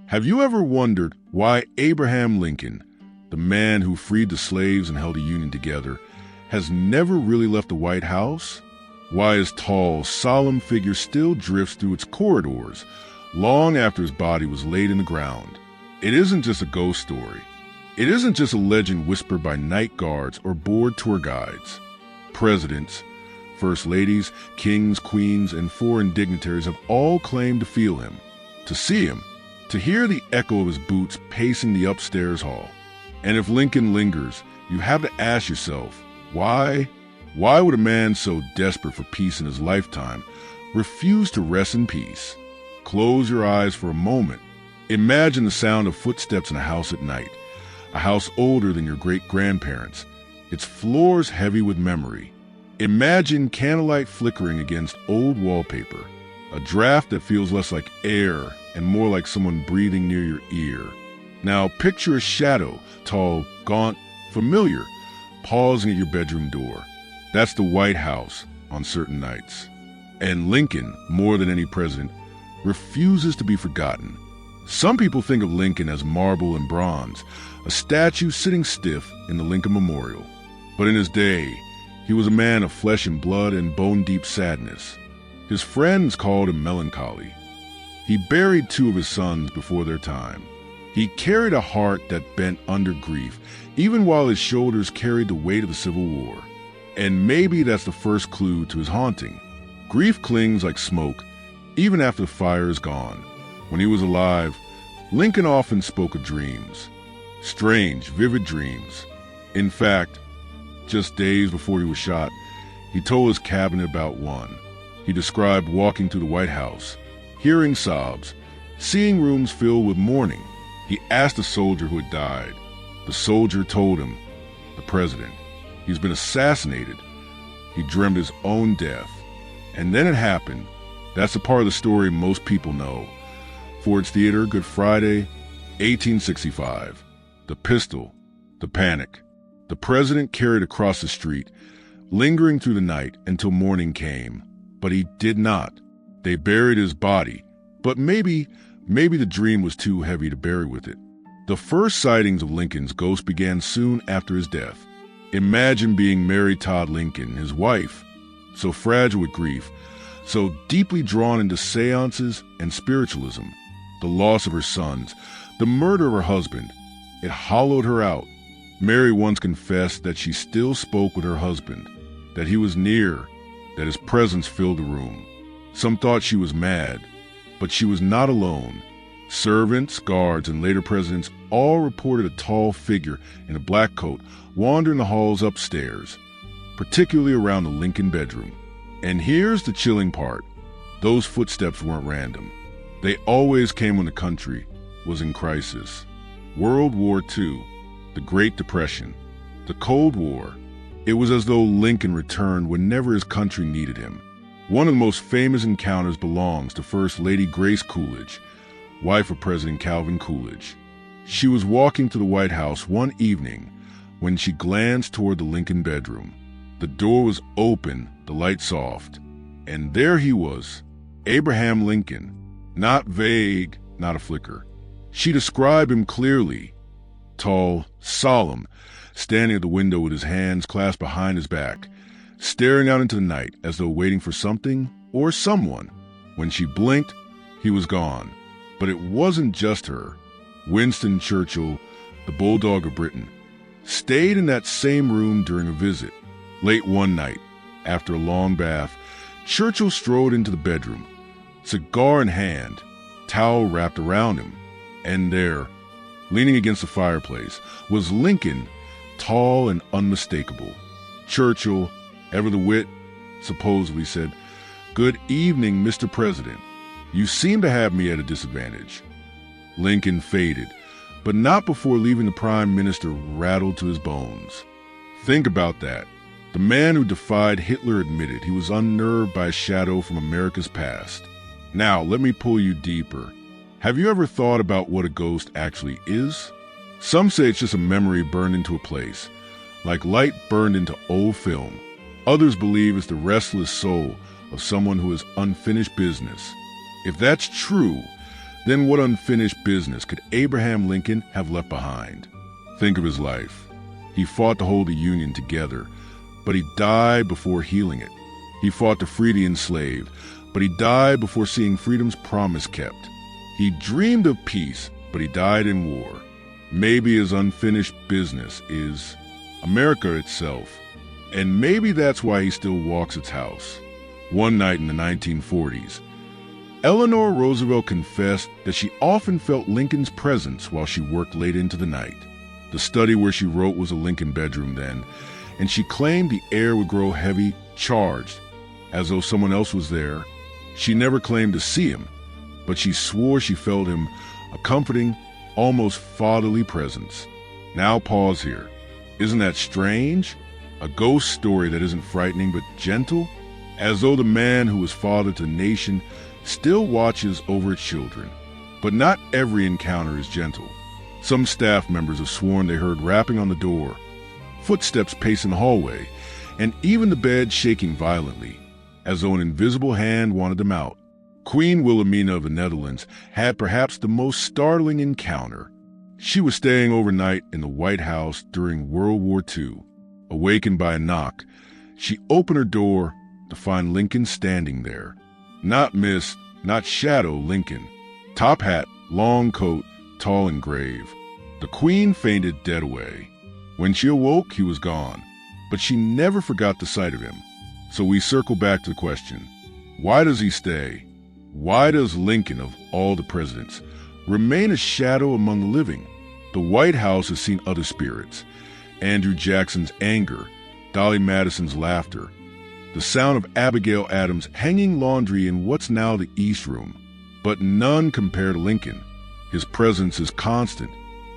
Have you ever wondered why Abraham Lincoln, the man who freed the slaves and held the Union together, has never really left the White House? Why his tall, solemn figure still drifts through its corridors long after his body was laid in the ground? It isn't just a ghost story. It isn't just a legend whispered by night guards or bored tour guides. Presidents, first ladies, kings, queens, and foreign dignitaries have all claimed to feel him, to see him, to hear the echo of his boots pacing the upstairs hall. And if Lincoln lingers, you have to ask yourself, why? Why would a man so desperate for peace in his lifetime refuse to rest in peace? Close your eyes for a moment. Imagine the sound of footsteps in a house at night, a house older than your great-grandparents', its floors heavy with memory. Imagine candlelight flickering against old wallpaper, a draft that feels less like air and more like someone breathing near your ear. Now picture a shadow, tall, gaunt, familiar, pausing at your bedroom door. That's the White House on certain nights. And Lincoln, more than any president, refuses to be forgotten. Some people think of Lincoln as marble and bronze, a statue sitting stiff in the Lincoln Memorial. But in his day, he was a man of flesh and blood and bone-deep sadness. His friends called him melancholy. He buried 2 of his sons before their time. He carried a heart that bent under grief, even while his shoulders carried the weight of the Civil War. And maybe that's the first clue to his haunting. Grief clings like smoke, even after the fire is gone. When he was alive, Lincoln often spoke of dreams. Strange, vivid dreams. In fact, just days before he was shot, he told his cabinet about one. He described walking through the White House, hearing sobs, seeing rooms filled with mourning. He asked a soldier who had died. The soldier told him, the president, he's been assassinated. He dreamed his own death. And then it happened. That's the part of the story most people know. Ford's Theater, Good Friday, 1865. The pistol, the panic. The president carried across the street, lingering through the night until morning came. But he did not. They buried his body. But maybe the dream was too heavy to bury with it. The first sightings of Lincoln's ghost began soon after his death. Imagine being Mary Todd Lincoln, his wife, so fragile with grief, so deeply drawn into seances and spiritualism. The loss of her sons, the murder of her husband, it hollowed her out. Mary once confessed that she still spoke with her husband, that he was near, that his presence filled the room. Some thought she was mad, but she was not alone. Servants, guards, and later presidents all reported a tall figure in a black coat wandering the halls upstairs, particularly around the Lincoln bedroom. And here's the chilling part. Those footsteps weren't random. They always came when the country was in crisis. World War II, the Great Depression, the Cold War. It was as though Lincoln returned whenever his country needed him. One of the most famous encounters belongs to First Lady Grace Coolidge, wife of President Calvin Coolidge. She was walking to the White House one evening when she glanced toward the Lincoln bedroom. The door was open, the lights soft, and there he was, Abraham Lincoln. Not vague, not a flicker. She described him clearly. Tall, solemn, standing at the window with his hands clasped behind his back, staring out into the night as though waiting for something or someone. When she blinked, he was gone. But it wasn't just her. Winston Churchill, the Bulldog of Britain, stayed in that same room during a visit. Late one night, after a long bath, Churchill strolled into the bedroom, cigar in hand, towel wrapped around him. And there, leaning against the fireplace, was Lincoln, tall and unmistakable. Churchill, ever the wit, supposedly said, "Good evening, Mr. President. You seem to have me at a disadvantage." Lincoln faded, but not before leaving the Prime Minister rattled to his bones. Think about that. The man who defied Hitler admitted he was unnerved by a shadow from America's past. Now, let me pull you deeper. Have you ever thought about what a ghost actually is? Some say it's just a memory burned into a place, like light burned into old film. Others believe it's the restless soul of someone who has unfinished business. If that's true, then what unfinished business could Abraham Lincoln have left behind? Think of his life. He fought to hold the Union together, but he died before healing it. He fought to free the enslaved, but he died before seeing freedom's promise kept. He dreamed of peace, but he died in war. Maybe his unfinished business is America itself, and maybe that's why he still walks its house. One night in the 1940s, Eleanor Roosevelt confessed that she often felt Lincoln's presence while she worked late into the night. The study where she wrote was a Lincoln bedroom then, and she claimed the air would grow heavy, charged, as though someone else was there. She never claimed to see him, but she swore she felt him, a comforting, almost fatherly presence. Now pause here. Isn't that strange? A ghost story that isn't frightening but gentle, as though the man who was father to the nation still watches over its children. But not every encounter is gentle. Some staff members have sworn they heard rapping on the door, footsteps pacing the hallway, and even the bed shaking violently, as though an invisible hand wanted them out. Queen Wilhelmina of the Netherlands had perhaps the most startling encounter. She was staying overnight in the White House during World War II. Awakened by a knock, she opened her door to find Lincoln standing there. Not mist, not shadow Lincoln. Top hat, long coat, tall and grave. The Queen fainted dead away. When she awoke, he was gone, but she never forgot the sight of him. So we circle back to the question, why does he stay? Why does Lincoln, of all the presidents, remain a shadow among the living? The White House has seen other spirits. Andrew Jackson's anger, Dolly Madison's laughter, the sound of Abigail Adams hanging laundry in what's now the East Room. But none compare to Lincoln. His presence is constant.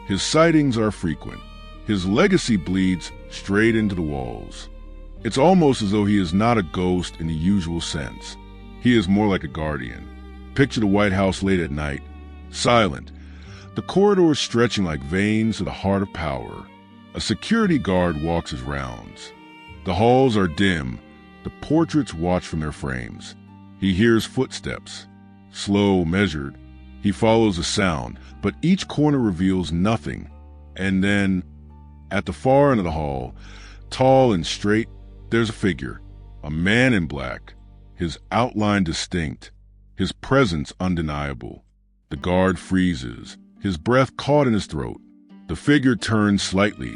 His sightings are frequent. His legacy bleeds straight into the walls. It's almost as though he is not a ghost in the usual sense. He is more like a guardian. Picture the White House late at night, silent, the corridors stretching like veins to the heart of power. A security guard walks his rounds. The halls are dim. The portraits watch from their frames. He hears footsteps, slow, measured. He follows the sound, but each corner reveals nothing. And then, at the far end of the hall, tall and straight, there's a figure, a man in black, his outline distinct, his presence undeniable. The guard freezes, his breath caught in his throat. The figure turns slightly,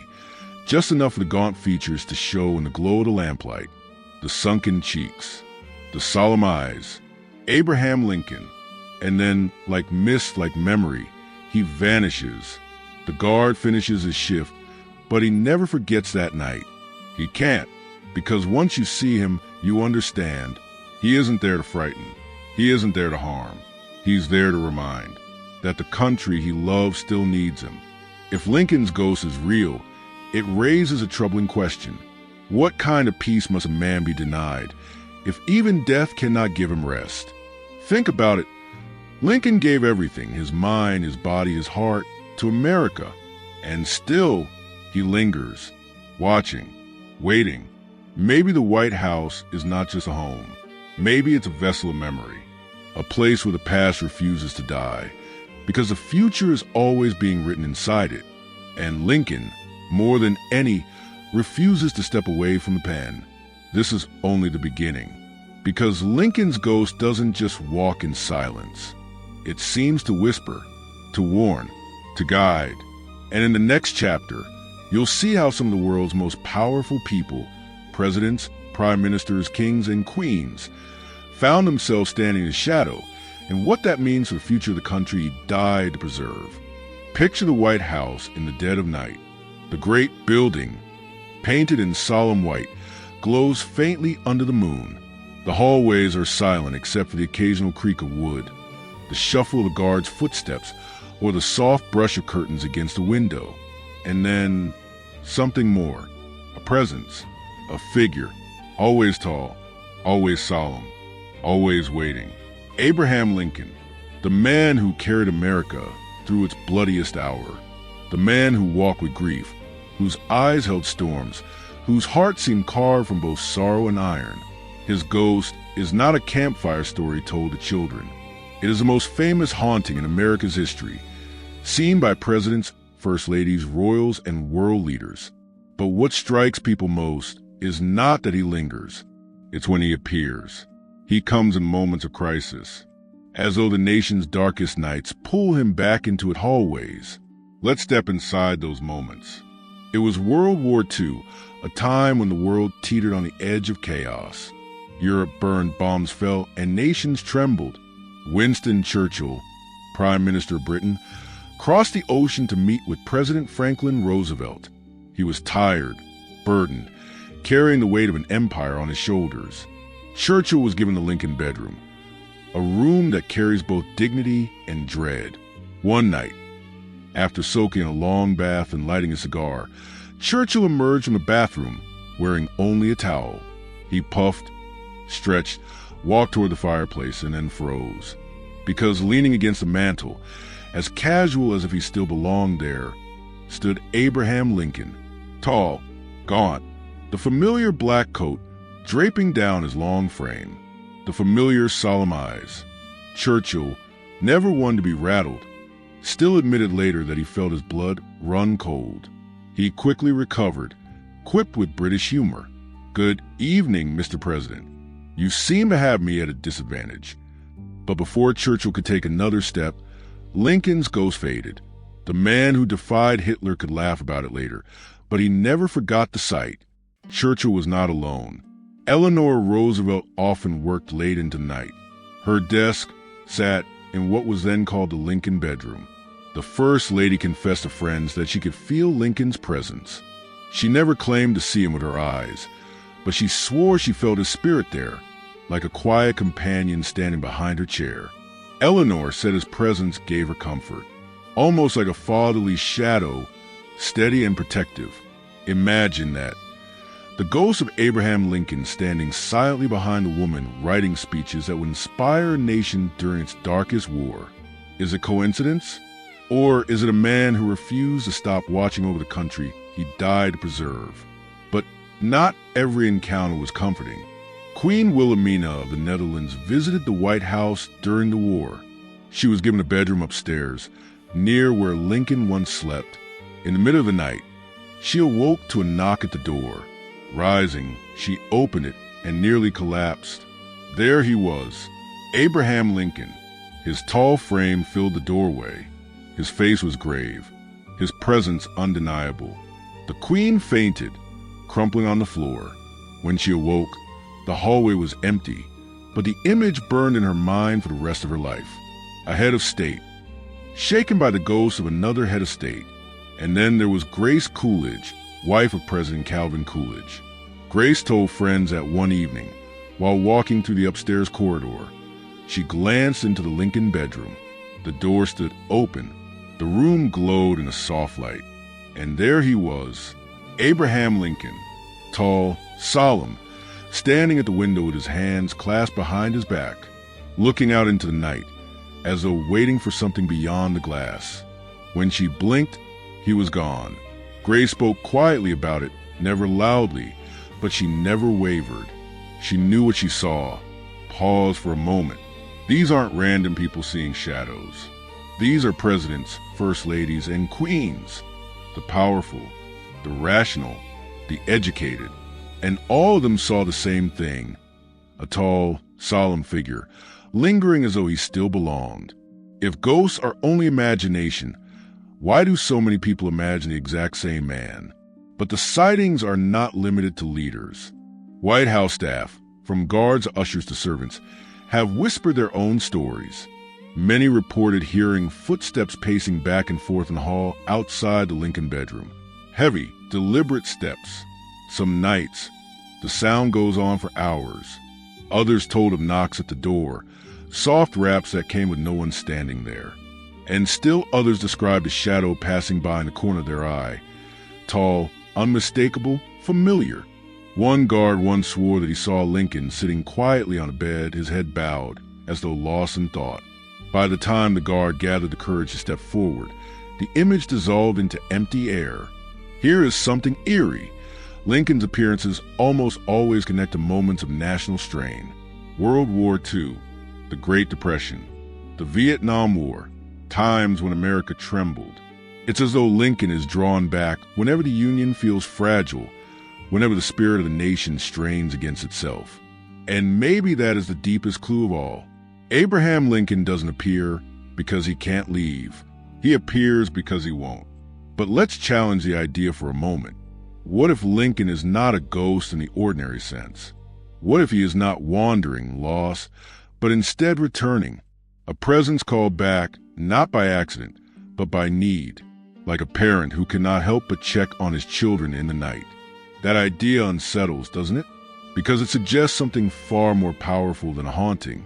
just enough for the gaunt features to show in the glow of the lamplight. The sunken cheeks, the solemn eyes, Abraham Lincoln, and then, like mist, like memory, he vanishes. The guard finishes his shift, but he never forgets that night. He can't, because once you see him, you understand. He isn't there to frighten. He isn't there to harm. He's there to remind that the country he loves still needs him. If Lincoln's ghost is real, it raises a troubling question. What kind of peace must a man be denied if even death cannot give him rest? Think about it. Lincoln gave everything, his mind, his body, his heart, to America. And still, he lingers, watching, waiting. Maybe the White House is not just a home. Maybe it's a vessel of memory, a place where the past refuses to die, because the future is always being written inside it. And Lincoln, more than any, refuses to step away from the pen. This is only the beginning, because Lincoln's ghost doesn't just walk in silence. It seems to whisper, to warn, to guide. And in the next chapter, you'll see how some of the world's most powerful people, presidents, prime ministers, kings, and queens, found themselves standing in shadow, and what that means for the future of the country he died to preserve. Picture the White House in the dead of night. The great building, painted in solemn white, glows faintly under the moon. The hallways are silent except for the occasional creak of wood, the shuffle of the guard's footsteps, or the soft brush of curtains against a window. And then something more, a presence, a figure, always tall, always solemn, always waiting. Abraham Lincoln, the man who carried America through its bloodiest hour, the man who walked with grief, whose eyes held storms, whose heart seemed carved from both sorrow and iron. His ghost is not a campfire story told to children. It is the most famous haunting in America's history, seen by presidents, first ladies, royals, and world leaders. But what strikes people most is not that he lingers. It's when he appears. He comes in moments of crisis, as though the nation's darkest nights pull him back into its hallways. Let's step inside those moments. It was World War II, a time when the world teetered on the edge of chaos. Europe burned, bombs fell, and nations trembled. Winston Churchill, Prime Minister of Britain, crossed the ocean to meet with President Franklin Roosevelt. He was tired, burdened, carrying the weight of an empire on his shoulders. Churchill was given the Lincoln bedroom, a room that carries both dignity and dread. One night, after soaking in a long bath and lighting a cigar, Churchill emerged from the bathroom wearing only a towel. He puffed, stretched, walked toward the fireplace, and then froze. Because leaning against the mantel, as casual as if he still belonged there, stood Abraham Lincoln, tall, gaunt, the familiar black coat draping down his long frame, the familiar solemn eyes. Churchill, never one to be rattled, still admitted later that he felt his blood run cold. He quickly recovered, quipped with British humor. "Good evening, Mr. President. You seem to have me at a disadvantage." But before Churchill could take another step, Lincoln's ghost faded. The man who defied Hitler could laugh about it later, but he never forgot the sight. Churchill was not alone. Eleanor Roosevelt often worked late into the night. Her desk sat in what was then called the Lincoln bedroom. The First Lady confessed to friends that she could feel Lincoln's presence. She never claimed to see him with her eyes, but she swore she felt his spirit there, like a quiet companion standing behind her chair. Eleanor said his presence gave her comfort, almost like a fatherly shadow, steady and protective. Imagine that. The ghost of Abraham Lincoln standing silently behind a woman writing speeches that would inspire a nation during its darkest war. Is it coincidence? Or is it a man who refused to stop watching over the country he died to preserve? But not every encounter was comforting. Queen Wilhelmina of the Netherlands visited the White House during the war. She was given a bedroom upstairs, near where Lincoln once slept. In the middle of the night, she awoke to a knock at the door. Rising, she opened it and nearly collapsed. There he was, Abraham Lincoln. His tall frame filled the doorway. His face was grave, his presence undeniable. The Queen fainted, crumpling on the floor. When she awoke, the hallway was empty, but the image burned in her mind for the rest of her life. A head of state, shaken by the ghost of another head of state. And then there was Grace Coolidge, wife of President Calvin Coolidge. Grace told friends that one evening, while walking through the upstairs corridor, she glanced into the Lincoln bedroom. The door stood open. The room glowed in a soft light. And there he was, Abraham Lincoln, tall, solemn, standing at the window with his hands clasped behind his back, looking out into the night, as though waiting for something beyond the glass. When she blinked, he was gone. Grace spoke quietly about it, never loudly, but she never wavered. She knew what she saw. Paused for a moment. These aren't random people seeing shadows. These are presidents, first ladies, and queens. The powerful, the rational, the educated. And all of them saw the same thing. A tall, solemn figure, lingering as though he still belonged. If ghosts are only imagination, why do so many people imagine the exact same man? But the sightings are not limited to leaders. White House staff, from guards, ushers to servants, have whispered their own stories. Many reported hearing footsteps pacing back and forth in the hall outside the Lincoln bedroom. Heavy, deliberate steps. Some nights, the sound goes on for hours. Others told of knocks at the door, soft raps that came with no one standing there. And still others described a shadow passing by in the corner of their eye. Tall, unmistakable, familiar. One guard once swore that he saw Lincoln sitting quietly on a bed, his head bowed, as though lost in thought. By the time the guard gathered the courage to step forward, the image dissolved into empty air. Here is something eerie. Lincoln's appearances almost always connect to moments of national strain. World War II, the Great Depression, The Vietnam War, times when America trembled. It's as though Lincoln is drawn back whenever the Union feels fragile, whenever the spirit of the nation strains against itself. And maybe that is the deepest clue of all. Abraham Lincoln doesn't appear because he can't leave. He appears because he won't. But let's challenge the idea for a moment. What if Lincoln is not a ghost in the ordinary sense? What if he is not wandering, lost, but instead returning? A presence called back, not by accident, but by need, like a parent who cannot help but check on his children in the night. That idea unsettles, doesn't it? Because it suggests something far more powerful than a haunting.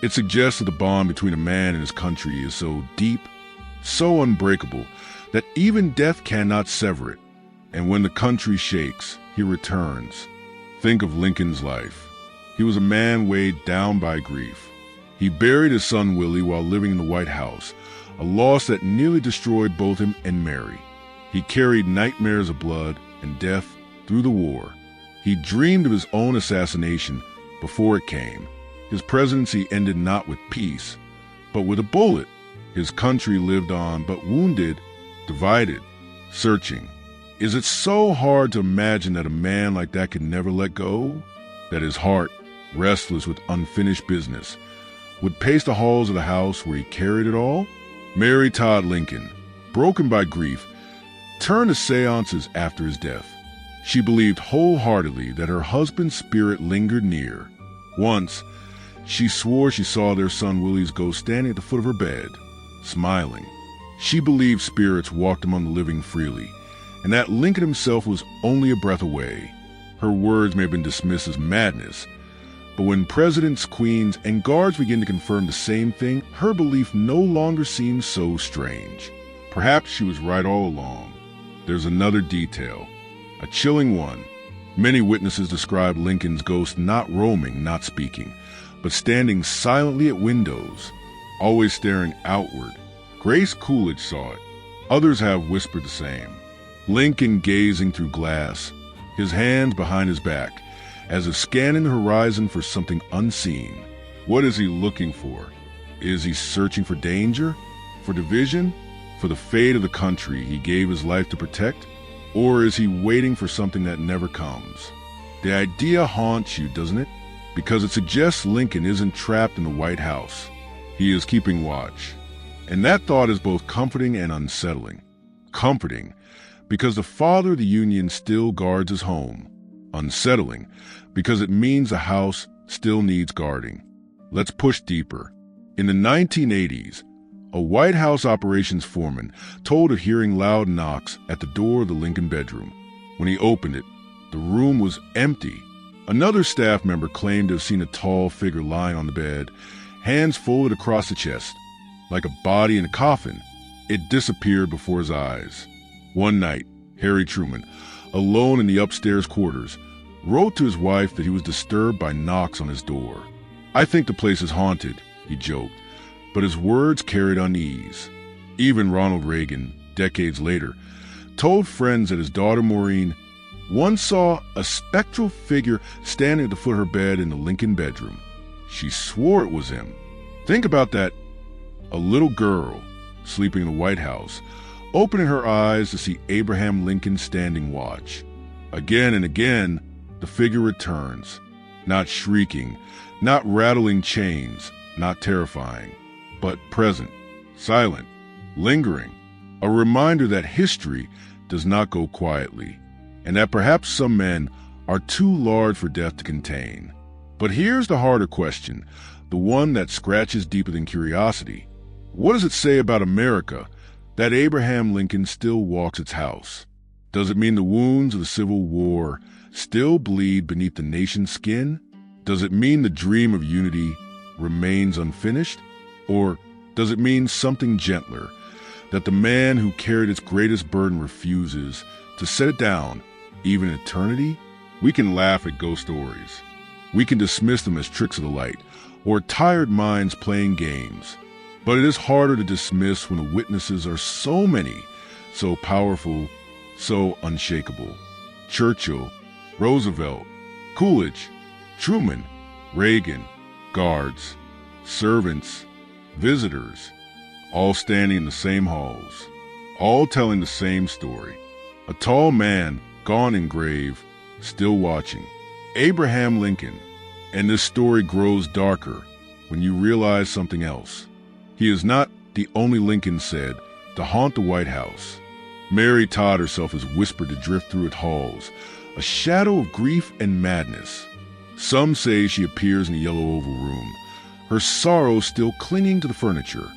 It suggests that the bond between a man and his country is so deep, so unbreakable, that even death cannot sever it. And when the country shakes, he returns. Think of Lincoln's life. He was a man weighed down by grief. He buried his son Willie while living in the White House, a loss that nearly destroyed both him and Mary. He carried nightmares of blood and death through the war. He dreamed of his own assassination before it came. His presidency ended not with peace, but with a bullet. His country lived on, but wounded, divided, searching. Is it so hard to imagine that a man like that could never let go? That his heart, restless with unfinished business, would pace the halls of the house where he carried it all? Mary Todd Lincoln, broken by grief, turned to seances after his death. She believed wholeheartedly that her husband's spirit lingered near. Once, she swore she saw their son Willie's ghost standing at the foot of her bed, smiling. She believed spirits walked among the living freely, and that Lincoln himself was only a breath away. Her words may have been dismissed as madness, but when presidents, queens, and guards begin to confirm the same thing, her belief no longer seems so strange. Perhaps she was right all along. There's another detail, a chilling one. Many witnesses describe Lincoln's ghost not roaming, not speaking, but standing silently at windows, always staring outward. Grace Coolidge saw it. Others have whispered the same. Lincoln gazing through glass, his hands behind his back, as if scanning the horizon for something unseen. What is he looking for? Is he searching for danger? For division? For the fate of the country he gave his life to protect? Or is he waiting for something that never comes? The idea haunts you, doesn't it? Because it suggests Lincoln isn't trapped in the White House. He is keeping watch. And that thought is both comforting and unsettling. Comforting, because the father of the Union still guards his home. Unsettling, because it means the house still needs guarding. Let's push deeper. In the 1980s, a White House operations foreman told of hearing loud knocks at the door of the Lincoln bedroom. When he opened it, the room was empty. Another staff member claimed to have seen a tall figure lying on the bed, hands folded across the chest. Like a body in a coffin, it disappeared before his eyes. One night, Harry Truman, alone in the upstairs quarters, wrote to his wife that he was disturbed by knocks on his door. "I think the place is haunted," he joked, but his words carried unease. Even Ronald Reagan, decades later, told friends that his daughter Maureen once saw a spectral figure standing at the foot of her bed in the Lincoln bedroom. She swore it was him. Think about that. A little girl, sleeping in the White House, opening her eyes to see Abraham Lincoln standing watch. Again and again, the figure returns, not shrieking, not rattling chains, not terrifying, but present, silent, lingering, a reminder that history does not go quietly, and that perhaps some men are too large for death to contain. But here's the harder question, the one that scratches deeper than curiosity. What does it say about America that Abraham Lincoln still walks its house? Does it mean the wounds of the Civil War still bleed beneath the nation's skin? Does it mean the dream of unity remains unfinished? Or does it mean something gentler, that the man who carried its greatest burden refuses to set it down, even in eternity? We can laugh at ghost stories. We can dismiss them as tricks of the light, or tired minds playing games. But it is harder to dismiss when the witnesses are so many, so powerful, so unshakable. Churchill, Roosevelt, Coolidge, Truman, Reagan, guards, servants, visitors, all standing in the same halls, all telling the same story. A tall man, gaunt and grave, still watching. Abraham Lincoln. And this story grows darker when you realize something else. He is not the only Lincoln said to haunt the White House. Mary Todd herself is whispered to drift through its halls, a shadow of grief and madness. Some say she appears in the Yellow Oval Room, her sorrow still clinging to the furniture.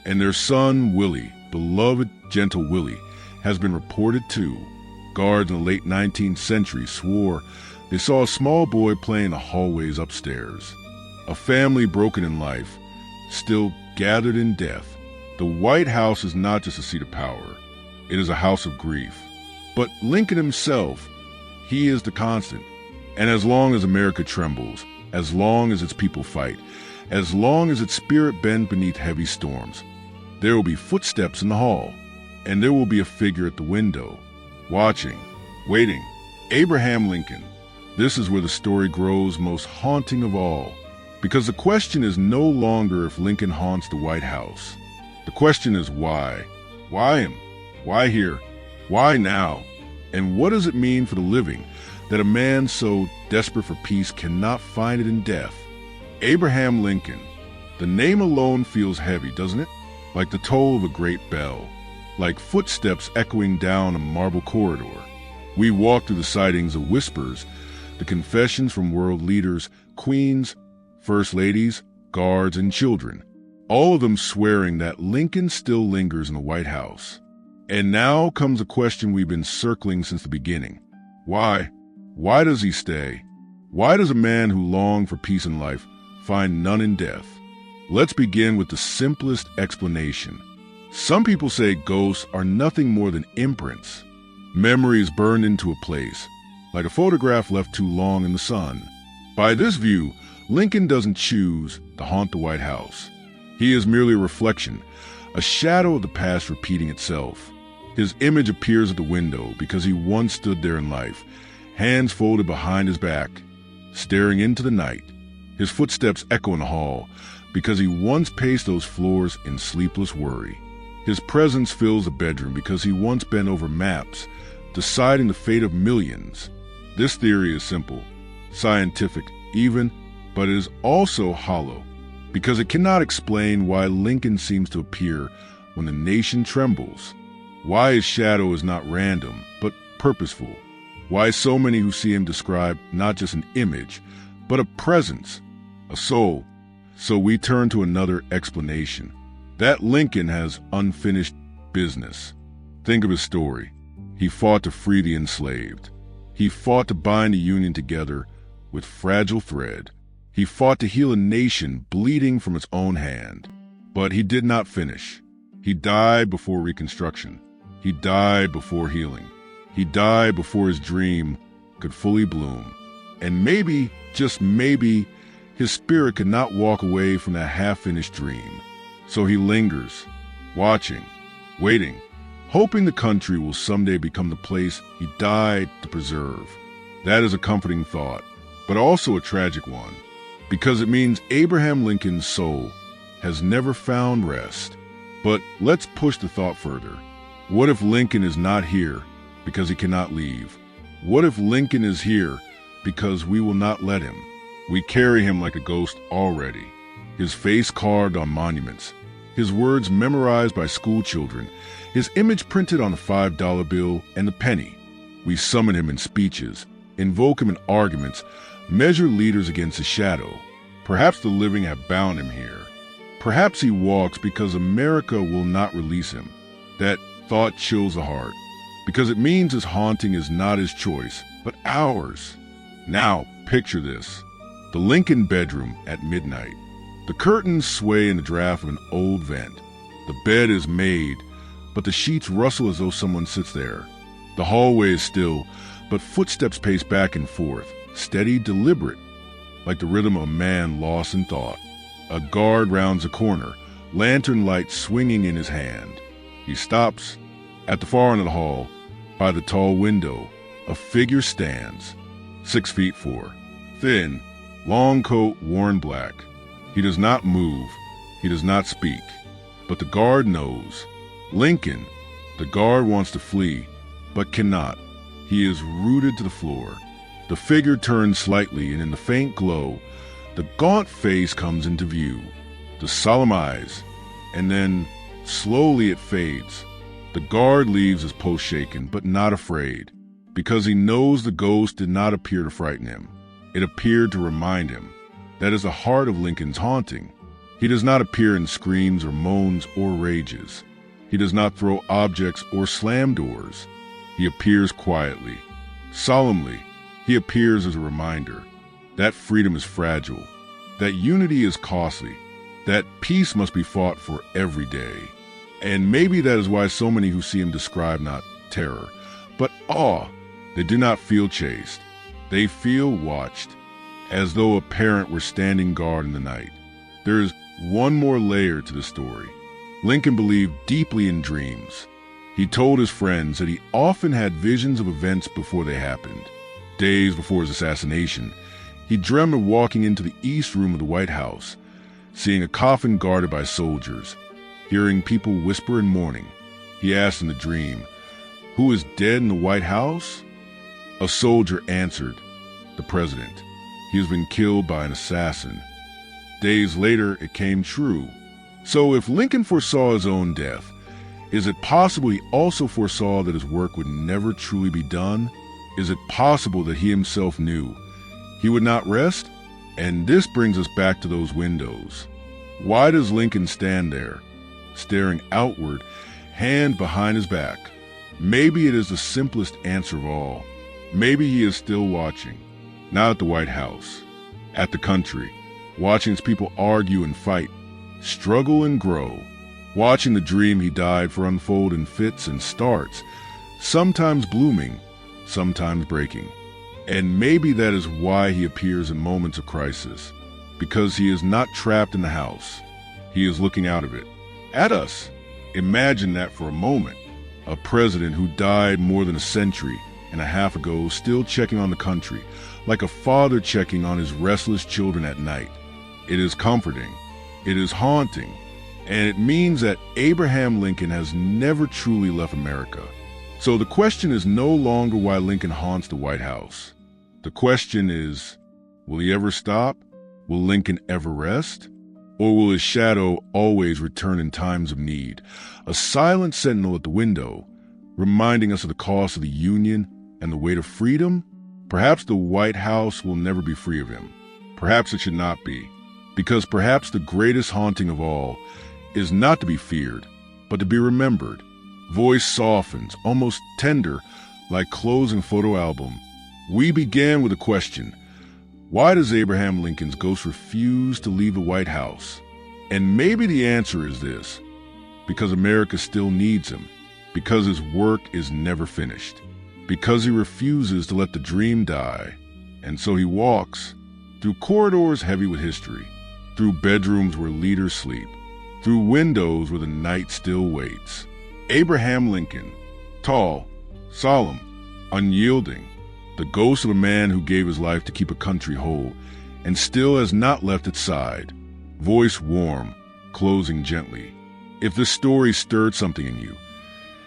And their son, Willie, beloved, gentle Willie, has been reported too. Guards in the late 19th century swore they saw a small boy playing in the hallways upstairs. A family broken in life, still gathered in death. The White House is not just a seat of power. It is a house of grief. But Lincoln himself, he is the constant. And as long as America trembles, as long as its people fight, as long as its spirit bends beneath heavy storms, there will be footsteps in the hall, and there will be a figure at the window, watching, waiting. Abraham Lincoln. This is where the story grows most haunting of all, because the question is no longer if Lincoln haunts the White House. The question is why. Why him? Why here? Why now? And what does it mean for the living that a man so desperate for peace cannot find it in death? Abraham Lincoln. The name alone feels heavy, doesn't it? Like the toll of a great bell, like footsteps echoing down a marble corridor. We walk through the sightings of whispers, the confessions from world leaders, queens, first ladies, guards, and children, all of them swearing that Lincoln still lingers in the White House. And now comes a question we've been circling since the beginning. Why? Why does he stay? Why does a man who longed for peace in life find none in death? Let's begin with the simplest explanation. Some people say ghosts are nothing more than imprints, memories burned into a place, like a photograph left too long in the sun. By this view, Lincoln doesn't choose to haunt the White House. He is merely a reflection, a shadow of the past repeating itself. His image appears at the window because he once stood there in life, hands folded behind his back, staring into the night. His footsteps echo in the hall because he once paced those floors in sleepless worry. His presence fills the bedroom because he once bent over maps, deciding the fate of millions. This theory is simple, scientific even, but it is also hollow, because it cannot explain why Lincoln seems to appear when the nation trembles, why his shadow is not random, but purposeful, why so many who see him describe not just an image, but a presence, a soul. So we turn to another explanation, that Lincoln has unfinished business. Think of his story. He fought to free the enslaved. He fought to bind the Union together with fragile thread. He fought to heal a nation bleeding from its own hand. But he did not finish. He died before Reconstruction. He died before healing. He died before his dream could fully bloom. And maybe, just maybe, his spirit could not walk away from that half-finished dream. So he lingers, watching, waiting, hoping the country will someday become the place he died to preserve. That is a comforting thought, but also a tragic one, because it means Abraham Lincoln's soul has never found rest. But let's push the thought further. What if Lincoln is not here because he cannot leave? What if Lincoln is here because we will not let him? We carry him like a ghost already, his face carved on monuments, his words memorized by school children, his image printed on a $5 bill and the penny. We summon him in speeches, invoke him in arguments, measure leaders against his shadow. Perhaps the living have bound him here. Perhaps he walks because America will not release him. That thought chills the heart, because it means his haunting is not his choice, but ours. Now, picture this. The Lincoln bedroom at midnight. The curtains sway in the draft of an old vent. The bed is made, but the sheets rustle as though someone sits there. The hallway is still, but footsteps pace back and forth, steady, deliberate, like the rhythm of a man lost in thought. A guard rounds a corner, lantern light swinging in his hand. He stops. At the far end of the hall, by the tall window, a figure stands, 6'4", thin, long coat worn black. He does not move. He does not speak, but the guard knows. Lincoln, the guard wants to flee, but cannot. He is rooted to the floor. The figure turns slightly, and in the faint glow, the gaunt face comes into view, the solemn eyes, and then slowly it fades. The guard leaves his post shaken, but not afraid, because he knows the ghost did not appear to frighten him. It appeared to remind him. That is the heart of Lincoln's haunting. He does not appear in screams or moans or rages. He does not throw objects or slam doors. He appears quietly, solemnly. He appears as a reminder that freedom is fragile, that unity is costly, that peace must be fought for every day. And maybe that is why so many who see him describe not terror, but awe. They do not feel chased. They feel watched, as though a parent were standing guard in the night. There is one more layer to the story. Lincoln believed deeply in dreams. He told his friends that he often had visions of events before they happened. Days before his assassination, he dreamt of walking into the East Room of the White House, seeing a coffin guarded by soldiers, hearing people whisper in mourning. He asked in the dream, "Who is dead in the White House?" A soldier answered, "The president. He has been killed by an assassin." Days later, it came true. So if Lincoln foresaw his own death, is it possible he also foresaw that his work would never truly be done? Is it possible that he himself knew he would not rest? And this brings us back to those windows. Why does Lincoln stand there, staring outward, hand behind his back? Maybe it is the simplest answer of all. Maybe he is still watching, not at the White House, at the country, watching its people argue and fight, struggle and grow, watching the dream he died for unfold in fits and starts, sometimes blooming, sometimes breaking. And maybe that is why he appears in moments of crisis, because he is not trapped in the house. He is looking out of it, at us. Imagine that for a moment. A president who died more than a century and a half ago still checking on the country, like a father checking on his restless children at night. It is comforting. It is haunting. And it means that Abraham Lincoln has never truly left America. So the question is no longer why Lincoln haunts the White House. The question is, will he ever stop? Will Lincoln ever rest? Or will his shadow always return in times of need? A silent sentinel at the window, reminding us of the cost of the Union and the weight of freedom? Perhaps the White House will never be free of him. Perhaps it should not be. Because perhaps the greatest haunting of all is not to be feared, but to be remembered. Voice softens, almost tender, like closing photo album. We began with a question. Why does Abraham Lincoln's ghost refuse to leave the White House? And maybe the answer is this: because America still needs him, because his work is never finished, because he refuses to let the dream die. And so he walks through corridors heavy with history, through bedrooms where leaders sleep, through windows where the night still waits. Abraham Lincoln, tall, solemn, unyielding, the ghost of a man who gave his life to keep a country whole and still has not left its side. Voice warm, closing gently. If this story stirred something in you,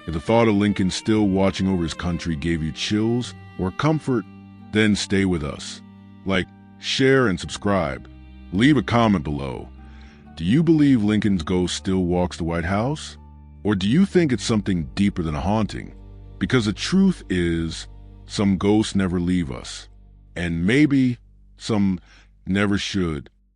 if the thought of Lincoln still watching over his country gave you chills or comfort, then stay with us. Like, share, and subscribe. Leave a comment below. Do you believe Lincoln's ghost still walks the White House? Or do you think it's something deeper than a haunting? Because the truth is, some ghosts never leave us. And maybe some never should.